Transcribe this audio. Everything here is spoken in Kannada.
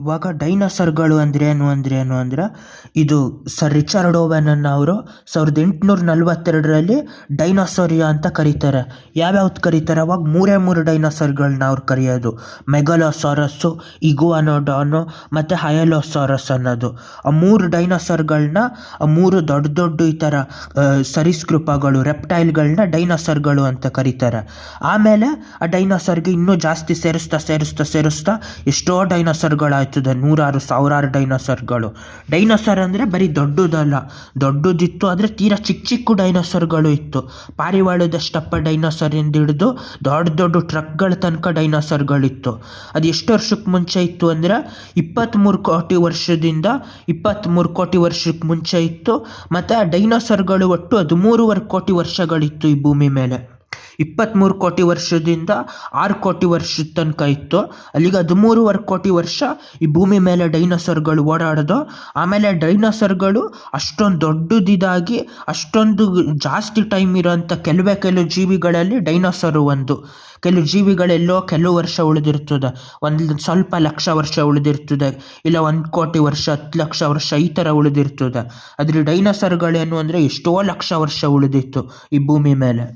ಇವಾಗ ಡೈನೋಸರ್ಗಳು ಅಂದ್ರೇನು ಅಂದ್ರೆ ಇದು ಸರ್ ರಿಚರ್ಡ್ ಓವೆನ್ ಅವರು 1842ರಲ್ಲಿ ಡೈನೋಸಾರಿಯಾ ಅಂತ ಕರೀತಾರೆ. ಯಾವ್ಯಾವ್ದು ಕರೀತಾರೆ? ಅವಾಗ ಮೂರೇ ಡೈನೋಸರ್ಗಳನ್ನ ಅವ್ರು ಕರೆಯೋದು. ಮೆಗಲೋಸಾರಸ್ಸು, ಇಗುವಾನೋಡಾನು ಮತ್ತು ಹಯಲೋಸಾರಸ್ ಅನ್ನೋದು. ಆ 3 ಡೈನೋಸರ್ಗಳನ್ನ, ಆ 3 ದೊಡ್ಡ ಈ ಥರ ಸರೀಸೃಪಗಳು, ರೆಪ್ಟೈಲ್ಗಳನ್ನ ಡೈನೋಸರ್ಗಳು ಅಂತ ಕರೀತಾರೆ. ಆಮೇಲೆ ಆ ಡೈನೋಸರ್ಗೆ ಇನ್ನೂ ಜಾಸ್ತಿ ಸೇರಿಸ್ತಾ ಎಷ್ಟೋ ಡೈನೋಸರ್ಗಳಾಯ್ತದೆ. 100,000 ಡೈನೋಸರ್ಗಳು. ಡೈನೋಸರ್ ಅಂದರೆ ಬರೀ ದೊಡ್ಡದಲ್ಲ, ದೊಡ್ಡದಿತ್ತು ಆದರೆ ತೀರಾ ಚಿಕ್ಕ ಡೈನೋಸರ್ಗಳು ಇತ್ತು. ಪಾರಿವಾಳದಷ್ಟಪ್ಪ ಡೈನೋಸರಿಂದ ಹಿಡಿದು ದೊಡ್ಡ ಟ್ರಕ್ಗಳ ತನಕ ಡೈನೋಸರ್ಗಳಿತ್ತು. ಅದು ಎಷ್ಟು ವರ್ಷಕ್ಕೆ ಮುಂಚೆ ಇತ್ತು ಅಂದರೆ 23 ಕೋಟಿ ವರ್ಷದಿಂದ 23 ಕೋಟಿ ವರ್ಷಕ್ಕೆ ಮುಂಚೆ ಇತ್ತು. ಮತ್ತು ಡೈನೋಸರ್ಗಳು ಒಟ್ಟು 13.5 ಕೋಟಿ ವರ್ಷಗಳಿತ್ತು ಈ ಭೂಮಿ ಮೇಲೆ. 23 ಕೋಟಿ ವರ್ಷದಿಂದ 6 ಕೋಟಿ ವರ್ಷದ ತನಕ ಇತ್ತು. ಅಲ್ಲಿಗೆ 13.5 ಕೋಟಿ ವರ್ಷ ಈ ಭೂಮಿ ಮೇಲೆ ಡೈನೋಸರ್ಗಳು ಓಡಾಡೋದು. ಆಮೇಲೆ ಡೈನೋಸರ್ಗಳು ಅಷ್ಟೊಂದು ದೊಡ್ಡದಿದಾಗಿ ಅಷ್ಟೊಂದು ಜಾಸ್ತಿ ಟೈಮ್ ಇರೋಂಥ ಕೆಲವು ಜೀವಿಗಳಲ್ಲಿ ಡೈನೋಸರು ಒಂದು. ಕೆಲವು ಜೀವಿಗಳೆಲ್ಲೋ ಕೆಲವು ವರ್ಷ ಉಳಿದಿರ್ತದೆ, ಒಂದು ಸ್ವಲ್ಪ ಲಕ್ಷ ವರ್ಷ ಉಳಿದಿರ್ತದೆ, ಇಲ್ಲ 1 ಕೋಟಿ ವರ್ಷ, 10 ಲಕ್ಷ ವರ್ಷ ಈ ಥರ ಉಳಿದಿರ್ತದೆ. ಆದರೆ ಡೈನೋಸರ್ಗಳೇನು ಅಂದರೆ ಎಷ್ಟೋ ಲಕ್ಷ ವರ್ಷ ಉಳಿದಿತ್ತು ಈ ಭೂಮಿ ಮೇಲೆ.